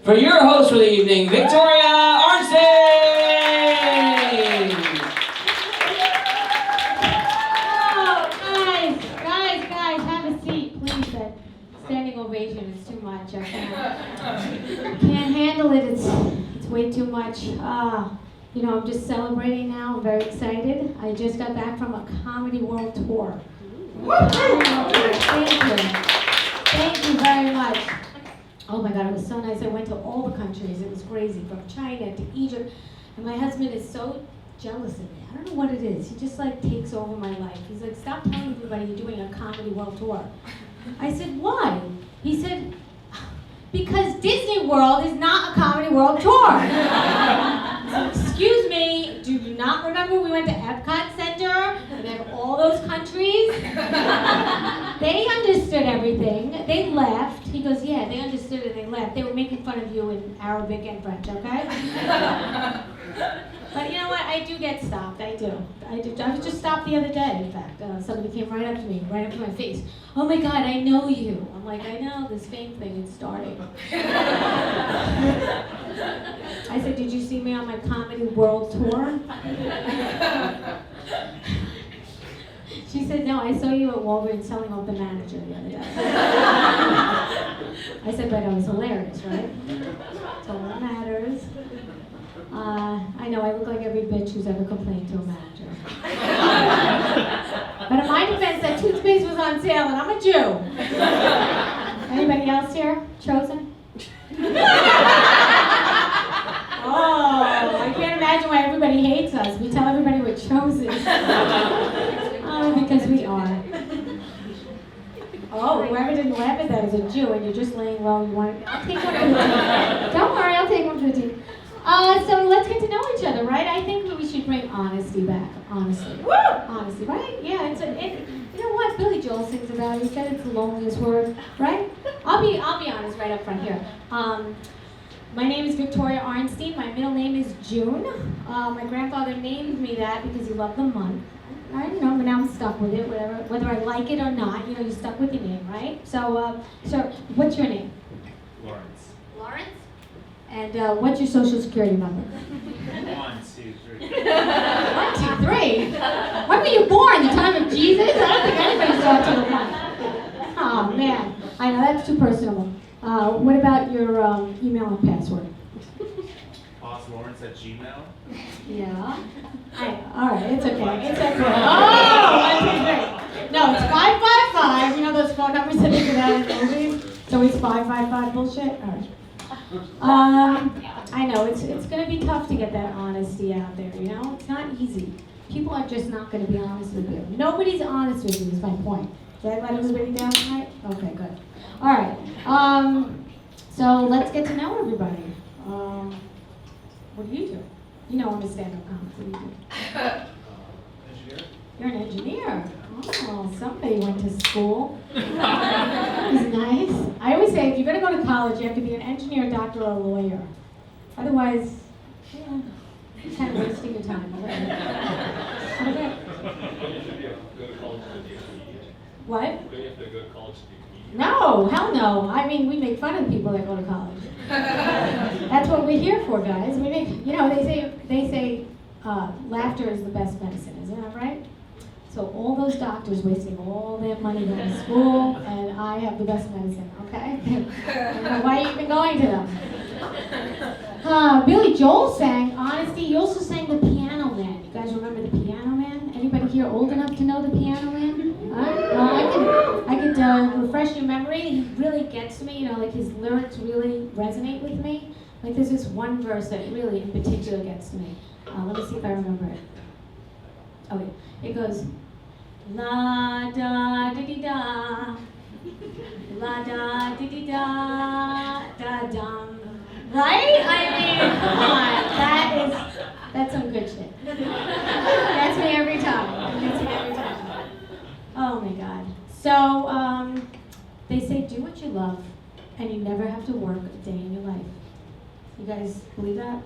for your host for the evening, Victoria Arnstein! Oh, guys, have a seat, please. That standing ovation is too much. I can't handle it. It's way too much. I'm just celebrating now. I'm very excited. I just got back from a Comedy World Tour. Thank you very much. Oh my God, it was so nice. I went to all the countries. It was crazy, from China to Egypt. And my husband is so jealous of me. I don't know what it is. He just takes over my life. He's like, stop telling everybody you're doing a Comedy World Tour. I said, why? He said, because Disney World is not a Comedy World Tour. I said, excuse me, do you not remember we went to Epcot Center and they have all those countries? They understood everything. They left. He goes, yeah, they understood it. They left. They were making fun of you in Arabic and French, okay? But you know what? I do get stopped. I do. I was just stopped the other day, in fact. Somebody came right up to me, right up to my face. Oh my God, I know you. I'm like, I know, this fame thing is starting. I said, did you see me on my Comedy World Tour? She said, no, I saw you at Walgreens selling off the manager the other day. I said, but I was hilarious, right? That's all that matters. I know, I look like every bitch who's ever complained to a manager. But in my defense, that toothpaste was on sale, and I'm a Jew. Anybody else here? Chosen? Oh, I can't imagine why everybody hates us. We tell everybody we're chosen. Because we are. Oh, whoever didn't laugh at that is a Jew, and you're just laying low. I'll take one for the team. Don't worry, I'll take one for the team. So let's get to know each other, right? I think that we should bring honesty back. Honesty. Woo! Honesty, right? Yeah, you know what Billy Joel sings about? He said it's the loneliest word, right? I'll be honest right up front here. My name is Victoria Arnstein. My middle name is June. My grandfather named me that because he loved the month. I don't know, but now I'm stuck with it, whether I like it or not. You're stuck with your name, right? So what's your name? Lawrence. Lawrence? And what's your social security number? 1, 2, 3. 1, 2, 3? When were you born? The time of Jesus? I don't think anybody saw to the one. Oh man, I know that's too personal. What about your email and password? Lawrence@gmail. Yeah. All right, it's okay. It's okay. Oh, 1, 2, 3. No, it's 555. You know those phone numbers that they put out in the movies? So it's 555 bullshit? All right. I know, it's going to be tough to get that honesty out there, It's not easy. People are just not going to be honest with you. Nobody's honest with you is my point. Did I let everybody down tonight? Okay, good. All right. So let's get to know everybody. What do you do? You know I'm a stand-up comic. What do you do? Engineer. You're an engineer. Oh, somebody went to school. That's nice. I always say if you're going to go to college, you have to be an engineer, doctor, or a lawyer. Otherwise, you're kind of wasting your time. What? Do you have to go to college to be a comedian? No, hell no. I mean, we make fun of people that go to college. That's what we're here for, guys. We make, they say laughter is the best medicine. Isn't that right? So all those doctors wasting all their money going to school, and I have the best medicine, okay? I don't know why you've been going to them. Billy Joel sang Honesty. He also sang The Piano Man. You guys remember The Piano Man? Anybody here old enough to know The Piano Man? I could refresh your memory. He really gets to me, his lyrics really resonate with me. Like there's this one verse that really in particular gets to me. Let me see if I remember it. Oh wait, it goes, la da di di da, la da di di da, da dum. Right? I mean, come on, that's some good shit. That's me every time. That's me every time. Oh my God. So, they say do what you love, and you never have to work a day in your life. You guys believe that?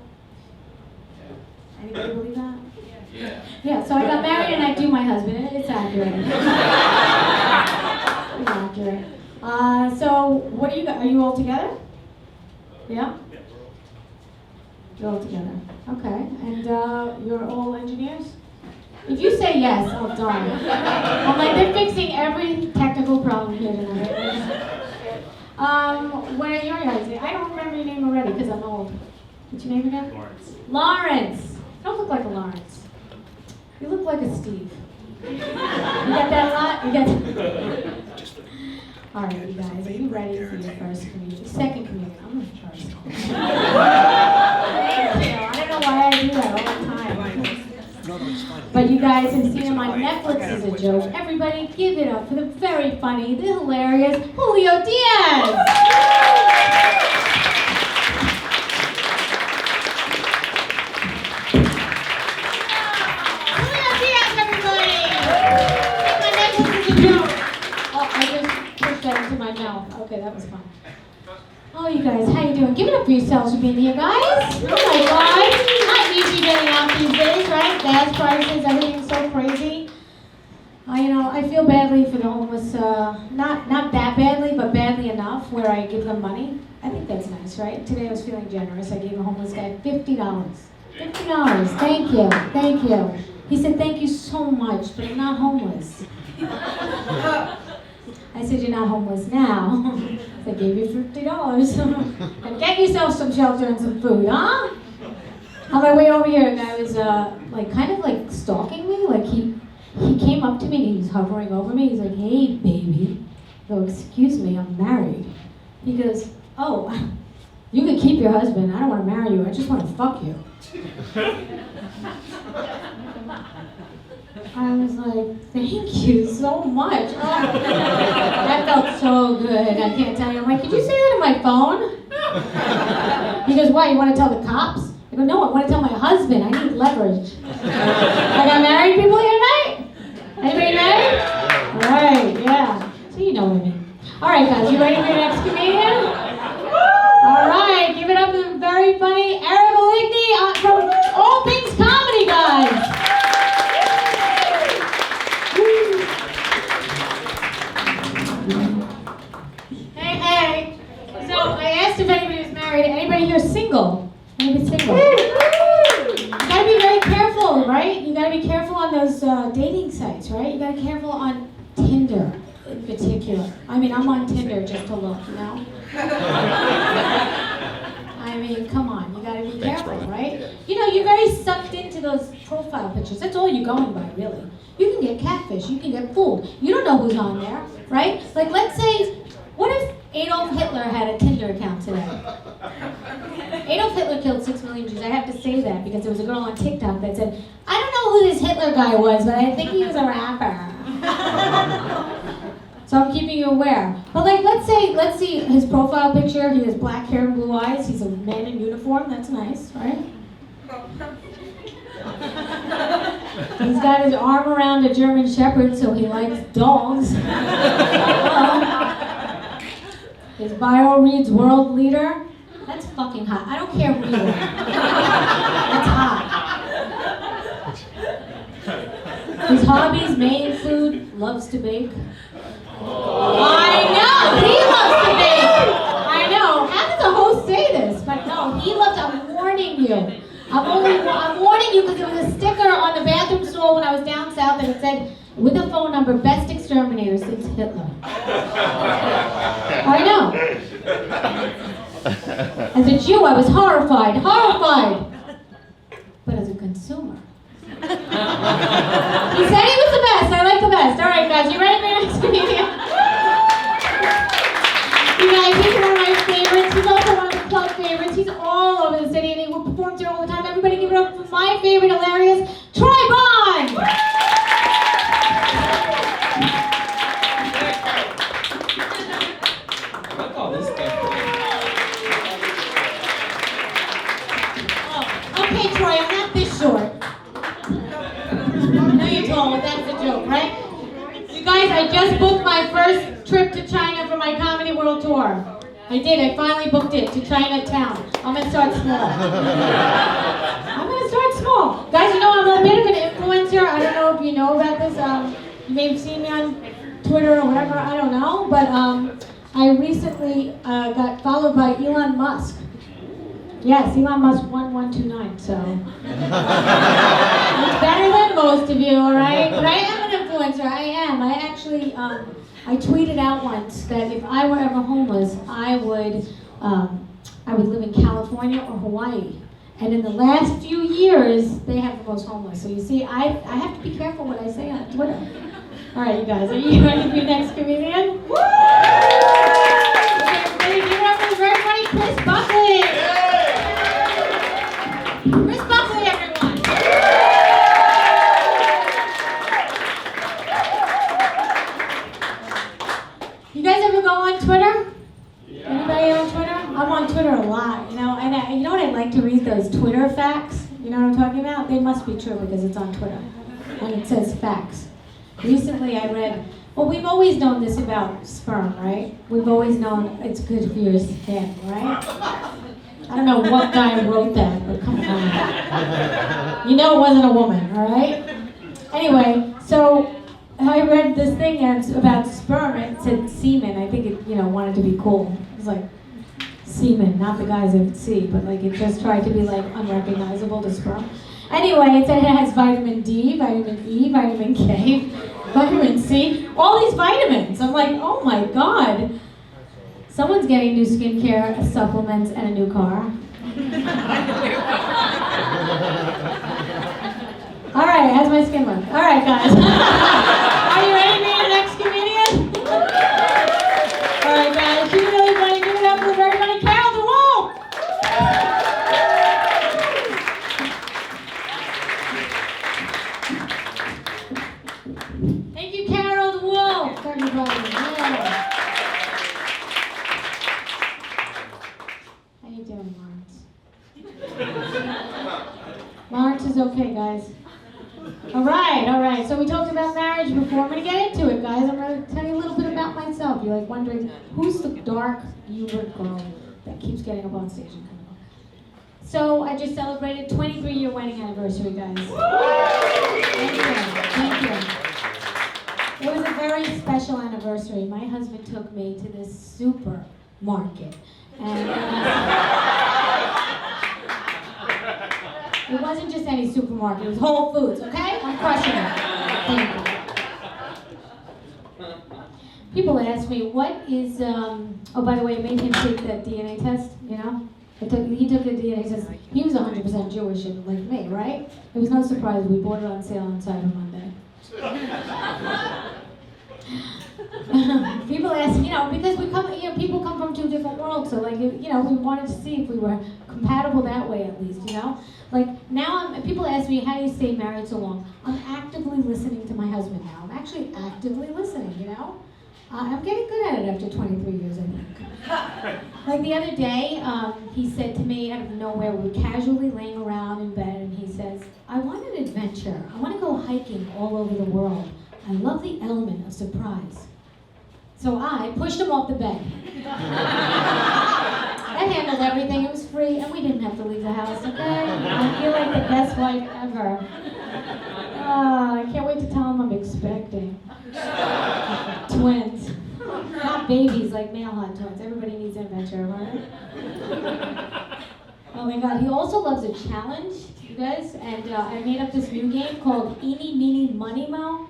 Anybody believe that? Yeah. Yeah, so I got married and I do my husband. It's accurate. It's accurate. So what are you all together? Yeah? Yeah. You're all together. Okay. And you're all engineers? If you say yes, oh darn. I'm like, they're fixing every technical problem here tonight. What are your guys? I don't remember your name already because I'm old. What's your name again? Lawrence. Lawrence. You don't look like a Lawrence. You look like a Steve. You got that a lot? You got All right, you guys, are you ready for your first communion? Second communion. I'm the first. I don't know why I do that all the time. But you guys have seen him on Netflix as a joke. Everybody give it up for the very funny, the hilarious Julio Diaz! Julio Diaz, everybody! My Netflix is a joke. Oh, I just pushed that into my mouth. Okay, that was fun. Oh, you guys, how you doing? Give it up for yourselves for being here, guys. Oh my God. Not easy getting out these days, right? Gas prices, everything's so crazy. I feel badly for the homeless, not that badly, but badly enough where I give them money. I think that's nice, right? Today I was feeling generous. I gave a homeless guy $50. $50, thank you, thank you. He said, thank you so much, but I'm not homeless. I said, you're not homeless now. I gave you $50. And get yourself some shelter and some food, huh? On my way over here, a guy was kind of stalking me. Like he came up to me and he was hovering over me. He's like, hey, baby. I go, excuse me, I'm married. He goes, oh, you can keep your husband. I don't want to marry you. I just want to fuck you. I was like, thank you so much. Oh, that felt so good. I can't tell you. I'm like, could you say that on my phone? He goes, why? You want to tell the cops? I go, no, I want to tell my husband. I need leverage. I got married people here tonight? Anybody married? All right, yeah. So you know what I mean. All right, guys, you ready for your next comedian? All right, give it up to the very funny Eric Oligny from All Things Comedy, guys. Hey. So I asked if anybody was married. Anybody here single? Anybody single? You gotta be very careful, right? You gotta be careful on those dating sites, right? You gotta be careful on Tinder in particular. I mean, I'm on Tinder just to look, you know? I mean, come on, you gotta be careful, right? You know, you're very sucked into those profile pictures. That's all you're going by, really. You can get catfish, you can get fooled. You don't know who's on there, right? Like, let's say, what if Adolf Hitler had a Tinder account today? Adolf Hitler killed 6 million Jews. I have to say that because there was a girl on TikTok that said, I don't know who this Hitler guy was, but I think he was a rapper. So I'm keeping you aware. But like, let's see his profile picture. He has black hair and blue eyes. He's a man in uniform. That's nice, right? He's got his arm around a German Shepherd, so he likes dogs. His bio reads world leader. That's fucking hot. I don't care who you are. That's hot. His hobbies, main food, loves to bake. I know, he loves to bake. I know. How does a host say this? But no, he loves. I'm warning you. I'm warning you because there was a sticker on the bathroom stall when I was down south and it said, with a phone number, best exterminator since Hitler. I know. As a Jew, I was horrified. But as a consumer. He said he was the best. I like the best. All right, guys, you ready for your next comedian? You guys, he's one of my favorites. He's also one of the club favorites. He's all over the city and he performs here all the time. Everybody give it up for my favorite, hilarious, Troy Bond! Okay, Troy, I'm not this short. I know you're tall, but that's a joke, right? You guys, I just booked my first trip to China for my Comedy World Tour. I did, I finally booked it to Chinatown. I'm gonna start small. Guys, you know I'm a bit of an influencer. I don't know if you know about this. You may have seen me on Twitter or whatever, I don't know. But I recently got followed by Elon Musk. Yes, Elon Musk 1129, so. It's better than most of you, all right? But I am an influencer, I am. I actually, I tweeted out once that if I were ever homeless, I would live in California or Hawaii. And in the last few years, they have the most homeless. So you see, I have to be careful what I say on Twitter. All right, you guys, are you ready to be next comedian? Woo! Okay, everybody, give it up for the very funny Chris Buckley. Chris Buckley, everyone. You guys ever go on Twitter? Yeah. Anybody on Twitter? I'm on Twitter a lot, you know, and you know what I like to read, those Twitter facts? You know what I'm talking about? They must be true because it's on Twitter, and it says facts. Recently I read, well, we've always known this about sperm, right? We've always known it's good for your skin, right? I don't know what guy wrote that, but come on. You know it wasn't a woman, all right? Anyway, so I read this thing about sperm, and it said semen. I think it, wanted to be cool. It was like semen, not the guys at sea, but like it just tried to be like unrecognizable to sperm. Anyway, it said it has vitamin D, vitamin E, vitamin K, vitamin C, all these vitamins. I'm like, oh my God. Someone's getting new skincare, supplements, and a new car. All right, how's my skin look? All right, guys. Are you ready to be the next comedian? All right, guys, keep it really funny. Give it up for the very funny Carol DeWolf. Thank you, Carol DeWolf. Everybody. Yeah. How you doing, Lawrence? Lawrence is okay, guys. All right. So we talked about marriage before. I'm going to get into it, guys. I'm going to tell you a little bit about myself. You're like wondering, who's the dark Hubert girl that keeps getting up on stage and coming on? So I just celebrated 23-year wedding anniversary, guys. Thank you. It was a very special anniversary. My husband took me to this supermarket. And it wasn't just any supermarket, it was Whole Foods, okay? I'm crushing it. Thank you. People ask me, what is, oh, by the way, I made him take that DNA test, you know? He took the DNA test. He was 100% Jewish and like me, right? It was no surprise. We bought it on sale on Cyber Monday. People ask, because we come, people come from two different worlds, so like, we wanted to see if we were compatible that way at least, Like now, people ask me, how do you stay married so long? I'm actively listening to my husband now. I'm actually actively listening, I'm getting good at it after 23 years, I think. Like the other day, he said to me out of nowhere, we were casually laying around in bed, and he says, I want an adventure. I want to go hiking all over the world. I love the element of surprise. So I pushed him off the bed. That handled everything. It was free, and we didn't have to leave the house, okay? I feel like the best wife ever. I can't wait to tell him I'm expecting. Twins. Not babies, like male hot twins. Everybody needs an adventure, right? Oh my God, he also loves a challenge, you guys, and I made up this new game called Eeny, Meeny, Money Mo.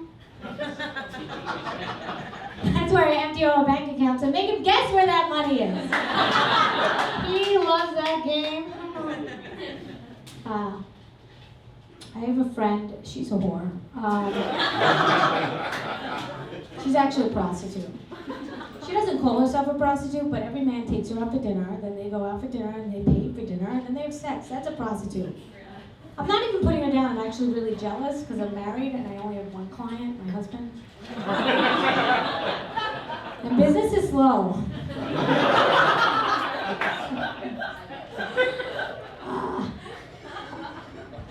That's where I empty all our bank accounts and make him guess where that money is. He loves that game. I have a friend, she's a whore. She's actually a prostitute. She doesn't call herself a prostitute, but every man takes her out for dinner, then they go out for dinner, and they pay for dinner, and then they have sex. That's a prostitute. I'm not even putting her down. I'm actually really jealous because I'm married and I only have one client, my husband. And business is slow.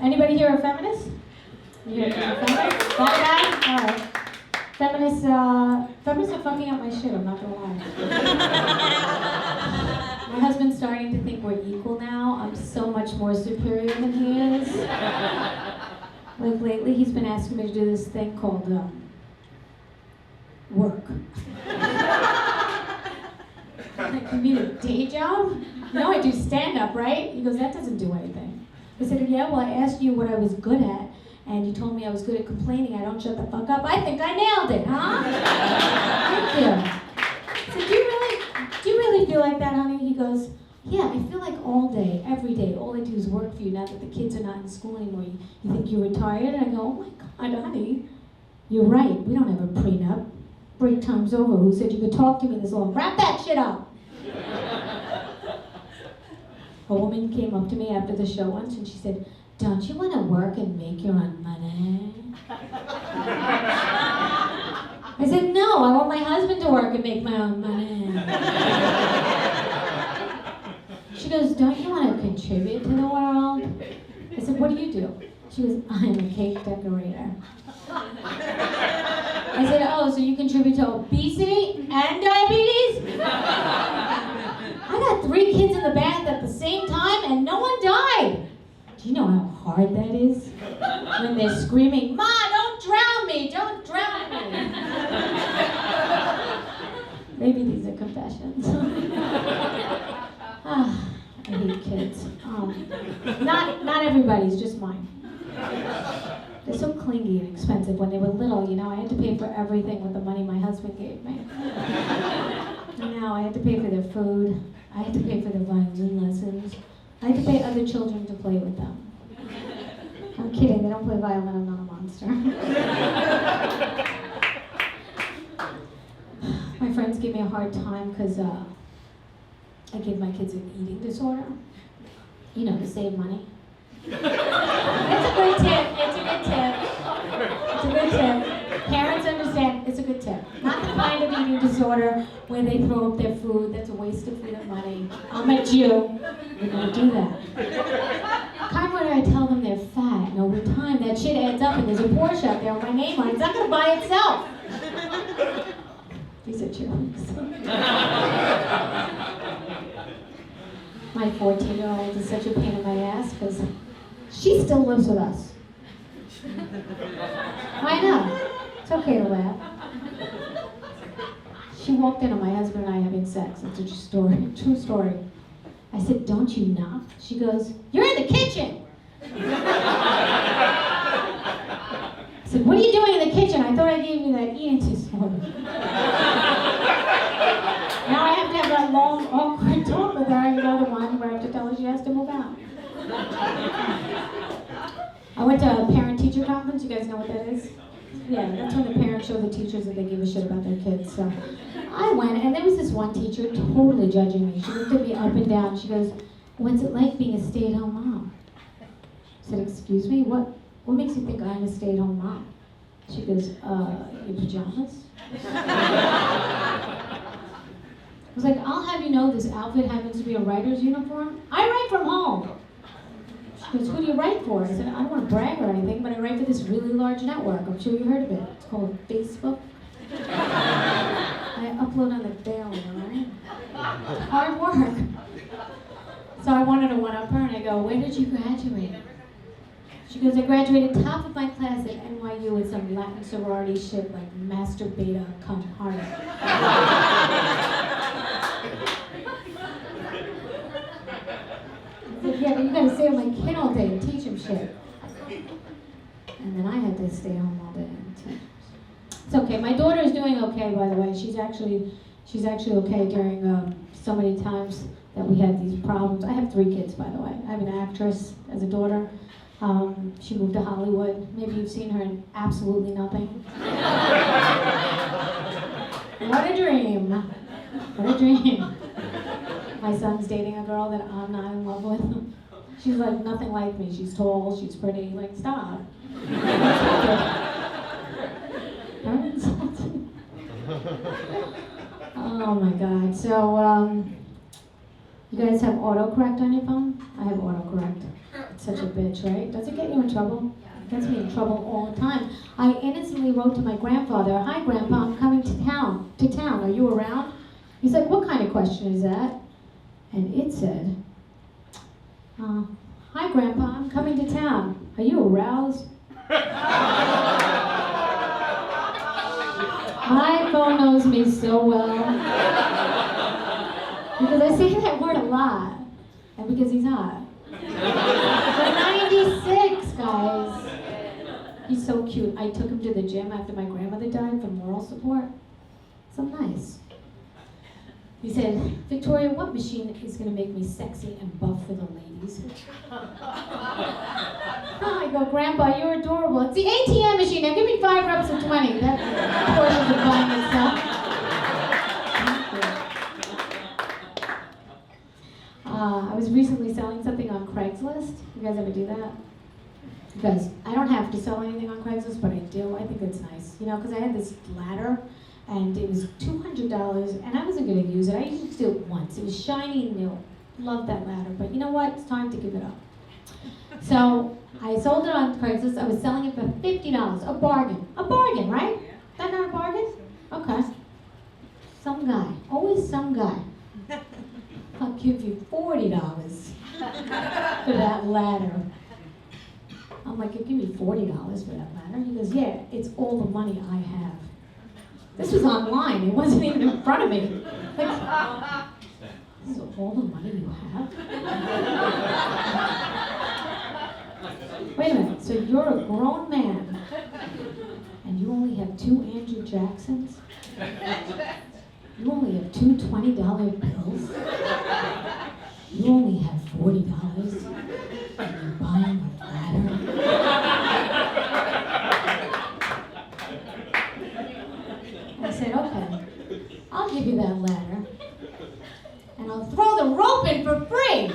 Anybody here a feminist? You here a feminist? That guy? All right. Feminists are fucking up my shit, I'm not gonna lie. My husband's starting to think we're equal now. I'm so much more superior than he is. Like lately, he's been asking me to do this thing called work. I'm like, you mean a day job? No, I do stand-up, right? He goes, that doesn't do anything. I said, yeah, well, I asked you what I was good at, and you told me I was good at complaining. I don't shut the fuck up. I think I nailed it, huh? Thank you. I said, do you really feel like that, honey? He goes, yeah, I feel like all day, every day, all I do is work for you now that the kids are not in school anymore. You think you're retired? And I go, oh my God, honey, you're right. We don't have a prenup. Break time's over. Who said you could talk to me this long? Wrap that shit up. A woman came up to me after the show once and she said, don't you want to work and make your own money? I said, no, I want my husband to work and make my own money. She goes, don't you want to contribute to the world? I said, what do you do? She goes, I'm a cake decorator. I said, oh, so you contribute to obesity and diabetes? I got 3 kids in the bath at the same time and no one died. Do you know how hard that is? When they're screaming, Ma, don't drown me, don't drown me. Maybe these are confessions. I hate kids. Not everybody's, just mine. They're so clingy and expensive. When they were little, I had to pay for everything with the money my husband gave me. And now I had to pay for their food. I had to pay for their violin lessons. I had to pay other children to play with them. I'm kidding, they don't play violin, I'm not a monster. My friends give me a hard time because I give my kids an eating disorder. To save money. It's a good tip. It's a good tip. It's a good tip. Parents understand. It's a good tip. Not the kind of eating disorder where they throw up their food. That's a waste of food and money. I'm a Jew. We're gonna do that. Kind where I tell them they're fat, and over time that shit adds up, and there's a Porsche out there with my name on it. It's not gonna buy itself. These are jokes. My 14-year-old is such a pain in my ass because she still lives with us. I know. It's okay to laugh. She walked in on my husband and I having sex. It's a true story. I said, don't you knock? She goes, you're in the kitchen. I said, what are you doing in the kitchen? I thought I gave you that eating disorder. Now I have to have that long, awkward talk with her, the one where I have to tell her she has to move out. I went to a parent-teacher conference. You guys know what that is? Yeah, that's when the parents show the teachers that they give a shit about their kids. So I went, and there was this one teacher totally judging me. She looked at me up and down. She goes, what's it like being a stay-at-home mom? I said, excuse me, what makes you think I'm a stay-at-home mom? She goes, your pajamas? I was like, I'll have you know this outfit happens to be a writer's uniform. I write from home. She goes, who do you write for? I said, I don't want to brag or anything, but I write for this really large network. I'm sure you heard of it. It's called Facebook. I upload on the daily, all right? Hard work. So I wanted to one-up her, and I go, where did you graduate? She goes, I graduated top of my class at NYU with some Latin sorority shit like Master Beta Cum Harder. I said, yeah, but you gotta stay with my kid all day and teach him shit. And then I had to stay home all day and teach. It's okay. My daughter is doing okay, by the way. She's actually okay during so many times that we had these problems. I have 3 kids, by the way. I have an actress as a daughter. She moved to Hollywood. Maybe you've seen her in absolutely nothing. What a dream. What a dream. My son's dating a girl that I'm not in love with. She's like nothing like me. She's tall, she's pretty. Like, stop. Don't insult me. Oh my God. So, you guys have autocorrect on your phone? I have autocorrect. It's such a bitch, right? Does it get you in trouble? It gets me in trouble all the time. I innocently wrote to my grandfather, hi Grandpa, I'm coming to town. Are you around? He's like, what kind of question is that? And it said, hi Grandpa, I'm coming to town. Are you aroused? My phone knows me so well. Because I say that word a lot, and because he's hot. But 96, guys. He's so cute. I took him to the gym after my grandmother died for moral support. So nice. He said, Victoria, what machine is going to make me sexy and buff for the ladies? I go, Grandpa, you're adorable. It's the ATM machine. Now give me 5 reps of 20. That portions of buying itself. I was recently selling something on Craigslist. You guys ever do that? Because I don't have to sell anything on Craigslist, but I do. I think it's nice. You know, because I had this ladder, and it was $200, and I wasn't going to use it. I used to do it once. It was shiny and new. Loved that ladder, but you know what? It's time to give it up. So I sold it on Craigslist. I was selling it for $50. A bargain. A bargain, right? That not a bargain? Okay. Some guy. Always some guy. I'll give you $40 for that ladder. I'm like, you give me $40 for that ladder? He goes, yeah, it's all the money I have. This was online. It wasn't even in front of me. Like, this is all the money you have? Wait a minute. So you're a grown man, and you only have 2 Andrew Jacksons? You only have 2 $20 bills? You only have $40, and you're buying a ladder? I said, okay, I'll give you that ladder, and I'll throw the rope in for free.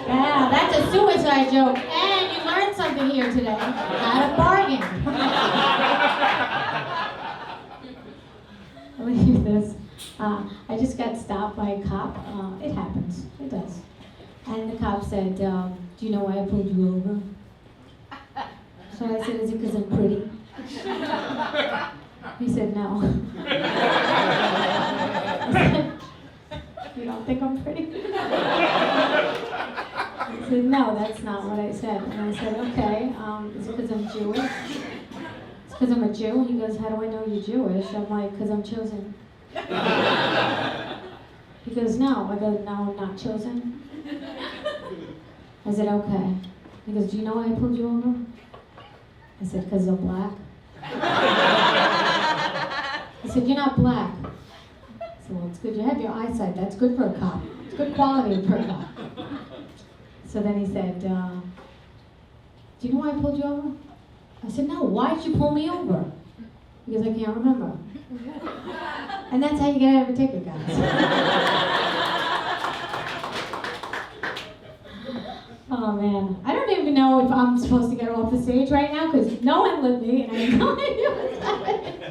Yeah, that's a suicide joke, and you learned something here today. How to bargain. Let me do this. I just got stopped by a cop. It happens. It does. And the cop said, do you know why I pulled you over? So I said, is it because I'm pretty? He said, no. I said, you don't think I'm pretty? He said, no, that's not what I said. And I said, okay, is it because I'm Jewish? Because I'm a Jew? He goes, how do I know you're Jewish? I'm like, because I'm chosen. He goes, no. I go, no, I'm not chosen. I said, okay. He goes, do you know why I pulled you over? I said, because I'm black. He said, you're not black. I said, well, it's good you have your eyesight. That's good for a cop. It's good quality for a cop. So then he said, do you know why I pulled you over? I said, no, why did you pull me over? Because I can't remember. And that's how you get out of a ticket, guys. Oh, man. I don't even know if I'm supposed to get off the stage right now, because no one lit me, and I have no idea what's happening.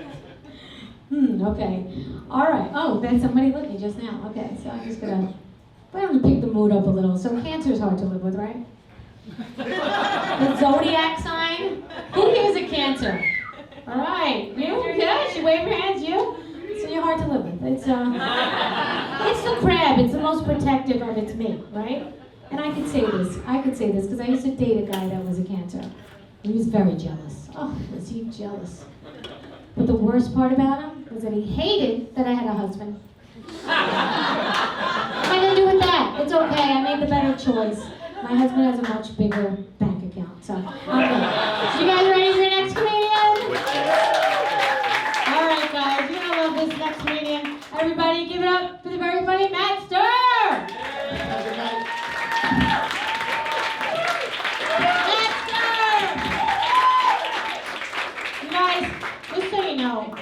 Okay. All right. Oh, then somebody lit me just now. Okay, so I'm just going to pick the mood up a little. So Cancer's hard to live with, right? The zodiac sign? Who here is a Cancer? All right, you? Yeah, you wave your hands, you? So you're hard to live with. It's the crab. It's the most protective of its mate, right? And I could say this because I used to date a guy that was a Cancer. He was very jealous. Oh, was he jealous? But the worst part about him was that he hated that I had a husband. What am I gonna do with that? It's okay, I made the better choice. My husband has a much bigger bank account, so I'm good. So you guys ready for your next comedian? All right, guys, you're gonna love this next comedian. Everybody, give it up for the very funny Matt Stir! Matt Stir! You guys, just so you know,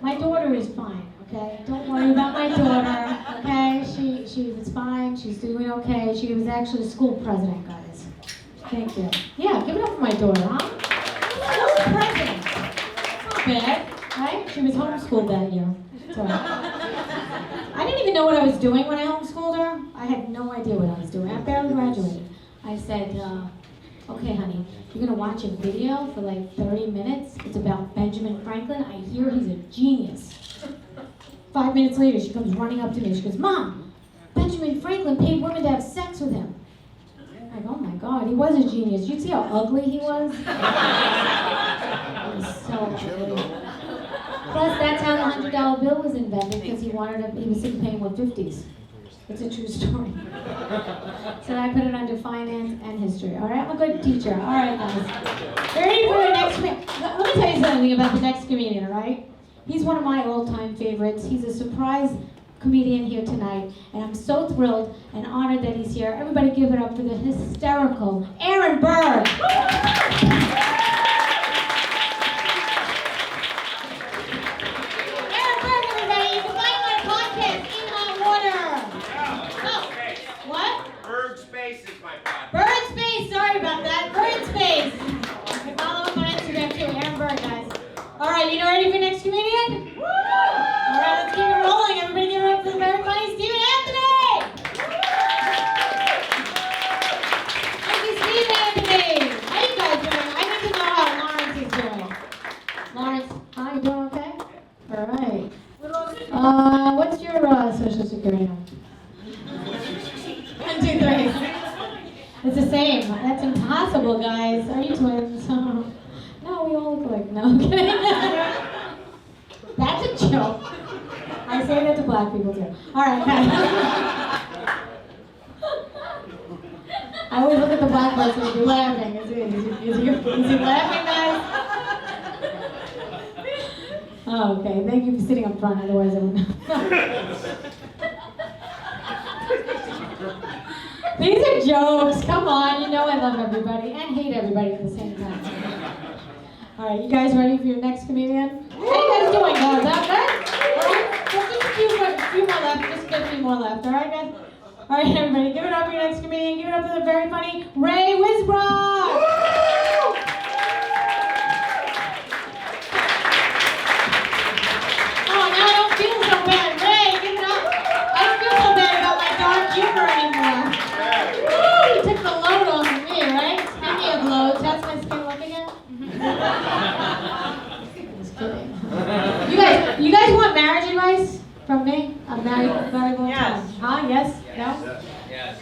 my daughter is fine, okay? Don't worry about my daughter, okay? She was fine, she's doing okay. She was actually school president, guys. Thank you. Yeah, give it up for my daughter, huh? School president. Not bad, right? She was homeschooled that year. So, I didn't even know what I was doing when I homeschooled her. I had no idea what I was doing. I barely graduated. I said, okay, honey, you're gonna watch a video for like 30 minutes. It's about Benjamin Franklin. I hear he's a genius. 5 minutes later, she comes running up to me. She goes, Mom, Benjamin Franklin paid women to have sex with him. I go, oh my God, he was a genius. You'd see how ugly he was? He was so ugly. Plus, that's how the $100 bill was invented, because he was sick of paying with 50s. It's a true story. So I put it under finance and history. All right, I'm a good teacher. All right, guys. Ready for the next comedian? Let me tell you something about the next comedian, all right? He's one of my all-time favorites. He's a surprise comedian here tonight, and I'm so thrilled and honored that he's here. Everybody give it up for the hysterical Aaron Berg. You know, ready for next comedian? Woo! All right, let's keep it rolling. Everybody give it up for the very funny Stephen Anthony! Thank you, Stephen Anthony! How you guys doing? I need to know how Lawrence is doing. Lawrence, how you doing okay? All right. What's your social security number? 1, 2, 3. It's the same. That's impossible, guys. Are you twins? No, we all look like, no, I'm kidding. That's a joke. I say that to black people too. All right, guys. I always look at the black person and be laughing. Is he laughing, guys? Oh, okay. Thank you for sitting up front, otherwise I wouldn't. These are jokes. Come on, you know I love everybody and hate everybody at the same time. All right, you guys ready for your next comedian? How you guys doing, guys? That good? All right, just a few more left. Just a few more left. All right, guys? All right, everybody, give it up for your next comedian. Give it up for the very funny Ray Wisbrock. Oh, now I don't feel so bad. Ray, give it up. I don't feel so bad about my dark humor anymore. Woo, you took the load off of me, right? Speaking of loads, how's my skin looking at? Just kidding. You guys want marriage advice from me? I'm married for a very long time. Huh? Yes? No? Yes.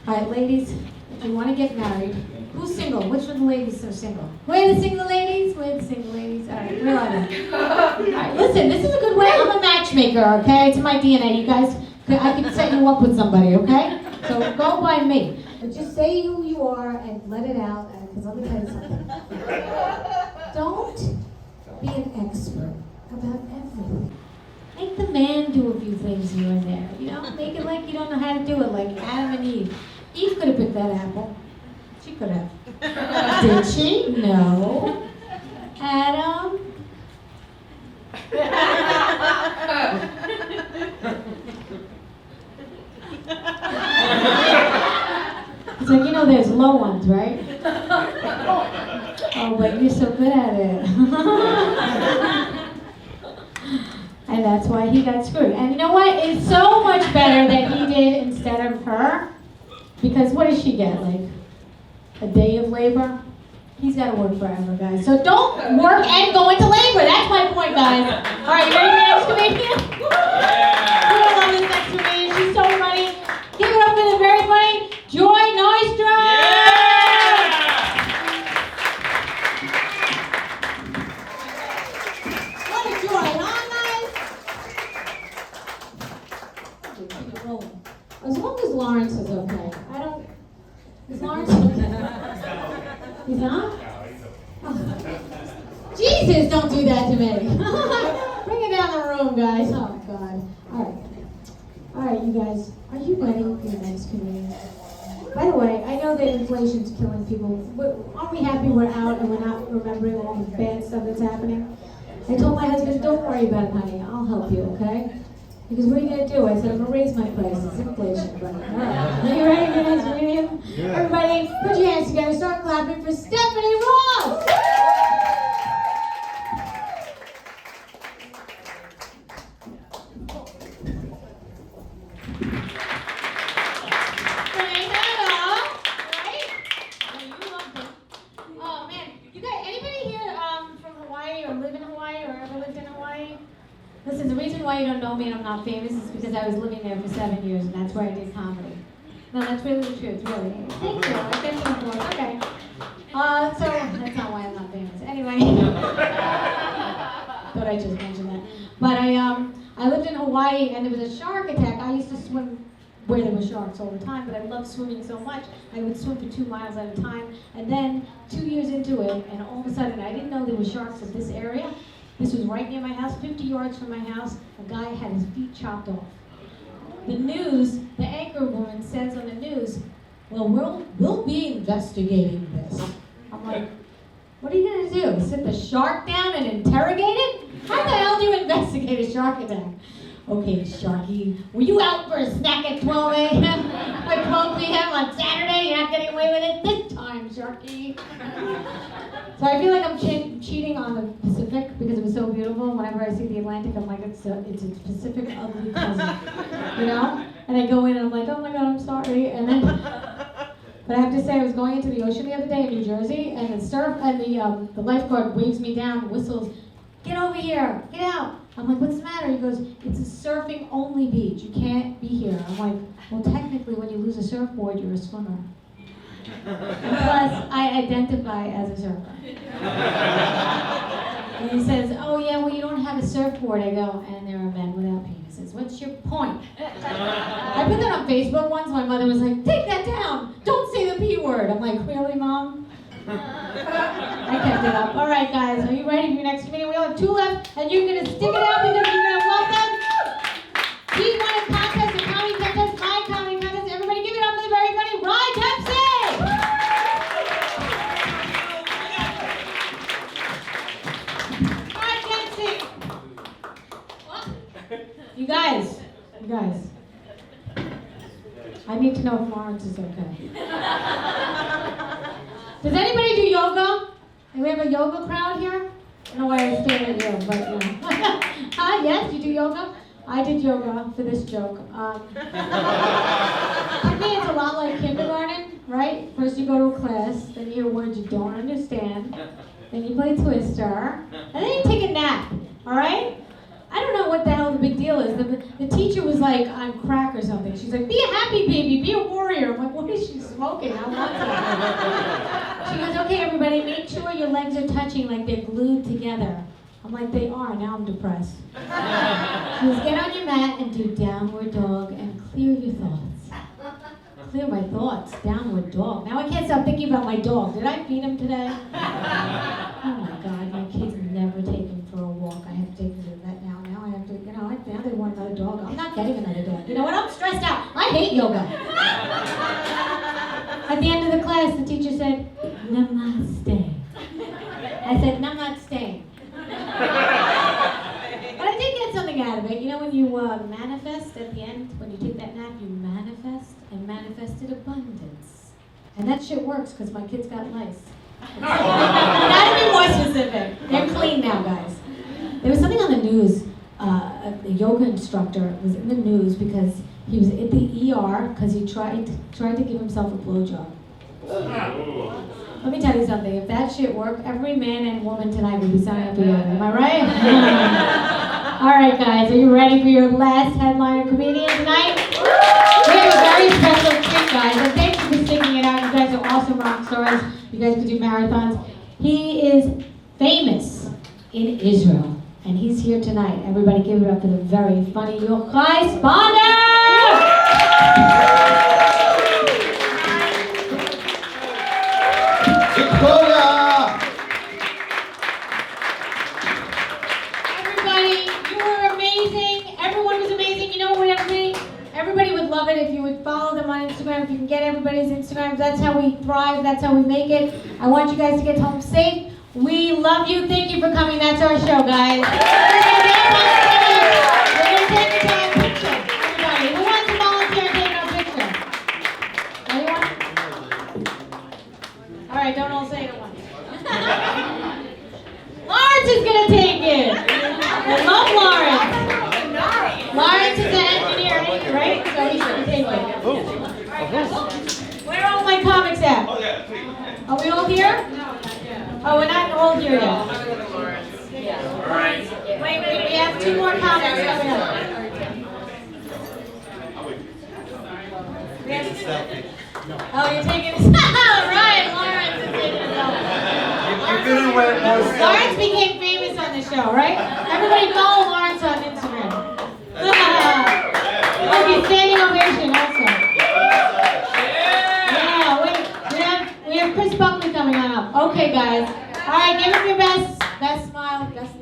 All right, ladies, if you want to get married, who's single? Which of the ladies are single? Where are the single ladies? Where are the single ladies? All right, where are they? All right, listen, this is a good way. I'm a matchmaker, okay? It's in my DNA. You guys, I can set you up with somebody, okay? So go by me. But just say who you are and let it out, because let me tell you something. Don't be an expert about everything. Make the man do a few things here and there. You know, make it like you don't know how to do it, like Adam and Eve. Eve could have picked that apple. She could have. Did she? No. Adam? It's like, you know, there's low ones, right? Oh, but you're so good at it. And that's why he got screwed. And you know what? It's so much better that he did instead of her. Because what does she get? Like a day of labor? He's got to work forever, guys. So don't work and go into labor. That's my point, guys. All right, you ready for the next comedian? Yeah. We're going to love this next comedian. She's so funny. Give it up for the very funny Joy Neustrom. Yeah. What a joy, huh, guys? Keep it rolling. As long as Lawrence is okay. Is Lawrence okay? He's not? Oh. Jesus, don't do that to me. Bring it down the room, guys. Oh, God. All right, you guys. Are you ready for your next comedian? By the way, I know that inflation's killing people. Aren't we happy we're out and we're not remembering all the bad stuff that's happening? I told my husband, don't worry about it, honey. I'll help you, okay? Because what are you going to do? I said, I'm going to raise my prices. Inflation, buddy. All right. Are you ready for the next comedian? Yeah. Everybody, put your hands together. Start clapping for Stephanie Ross. Listen, the reason why you don't know me and I'm not famous is because I was living there for 7 years and that's where I did comedy. No, that's really the truth, really. Thank you. I get some more. Okay. So that's not why I'm not famous. Anyway. Thought I just mentioned that. But I lived in Hawaii and there was a shark attack. I used to swim where there were sharks all the time, but I loved swimming so much. I would swim for 2 miles at a time. And then 2 years into it, and all of a sudden, I didn't know there were sharks in this area. This was right near my house, 50 yards from my house. A guy had his feet chopped off. The news, the anchor woman says on the news, well, we'll be investigating this. I'm like, what are you going to do? Sit the shark down and interrogate it? How the hell do you investigate a shark attack? Okay, Sharky, were you out for a snack at 12 a.m. or 12 p.m. on Saturday? You're not getting away with it this time, Sharky. So I feel like I'm cheating on the Pacific because it was so beautiful. Whenever I see the Atlantic, I'm like, it's a Pacific ugly cousin, you know? And I go in and I'm like, oh my God, I'm sorry. And then, but I have to say, I was going into the ocean the other day in New Jersey, and the lifeguard waves me down, whistles, get over here, get out. I'm like, what's the matter? He goes, it's a surfing only beach. You can't be here. I'm like, well, technically, when you lose a surfboard, you're a swimmer. Plus, I identify as a surfer. And he says, oh yeah, well, you don't have a surfboard. I go, and there are men without penises. What's your point? I put that on Facebook once. My mother was like, take that down. Don't say the P word. I'm like, really, Mom? I kept it up. All right, guys, are you ready for your next comedian? We only have 2 left, and you're going to stick it out because you're going to love them. He won a contest, a comedy contest, my comedy contest. Everybody give it up for the very funny Ryan Dempsey! Ryan Dempsey! You guys. I need to know if Lawrence is okay. Does anybody do yoga? Do we have a yoga crowd here? I don't know why I stared at you, but you know. Yes, you do yoga? I did yoga for this joke. To me, it's a lot like kindergarten, right? First you go to a class, then you hear words you don't understand, then you play Twister, and then you take a nap, all right? I don't know what the hell the big deal is. The teacher was like on crack or something. She's like, be a happy baby, be a warrior. I'm like, what is she smoking? I want that. She goes, okay, everybody, make sure your legs are touching like they're glued together. I'm like, they are. Now I'm depressed. She goes, get on your mat and do downward dog and clear your thoughts. Clear my thoughts, downward dog. Now I can't stop thinking about my dog. Did I feed him today? Oh my God, my kids never take him for a walk. I have to take him to the vet now. Now I have to, now they want another dog. I'm not getting another dog. You know what? I'm stressed out. I hate yoga. At the end of the class, the teacher said, Namaste. I said, Namaste. But I did get something out of it. You know when you manifest at the end, when you take that nap, you manifest and manifested abundance. And that shit works because my kids got lice. Gotta be more specific. They're clean now, guys. There was something on the news. The yoga instructor was in the news because he was at the ER because he tried to give himself a blowjob. Let me tell you something. If that shit worked, every man and woman tonight would be signing up for yoga. Am I right? All right, guys. Are you ready for your last headliner comedian tonight? We have a very special treat, guys. And thank you for sticking it out. You guys are awesome rock stars. You guys could do marathons. He is famous in Israel, and he's here tonight. Everybody give it up for the very funny Yochai Sponder! Victoria! Everybody, you were amazing. Everyone was amazing. You know what, everybody would love it if you would follow them on Instagram. If you can get everybody's Instagram, that's how we thrive. That's how we make it. I want you guys to get home safe. We love you. Thank you for coming. That's our show, guys. We're going to take a picture. Everybody, who wants to volunteer and take our picture? Anyone? All right, don't all say it at once. Lawrence is going to take it. I love Lawrence. Lawrence is an engineer, right? So he's going to take it. Where are all my comics at? Are we all here? Oh, we're not all here yet. Wait, we have 2 more comics coming up. Oh, you're taking it. Right, Lawrence is taking it. Lawrence became famous on the show. show, right? Everybody follow Lawrence on Instagram. Okay, standing ovation also. Yeah, wait, we have Chris Buckley coming on up. Okay, guys. All right, give him your best smile, best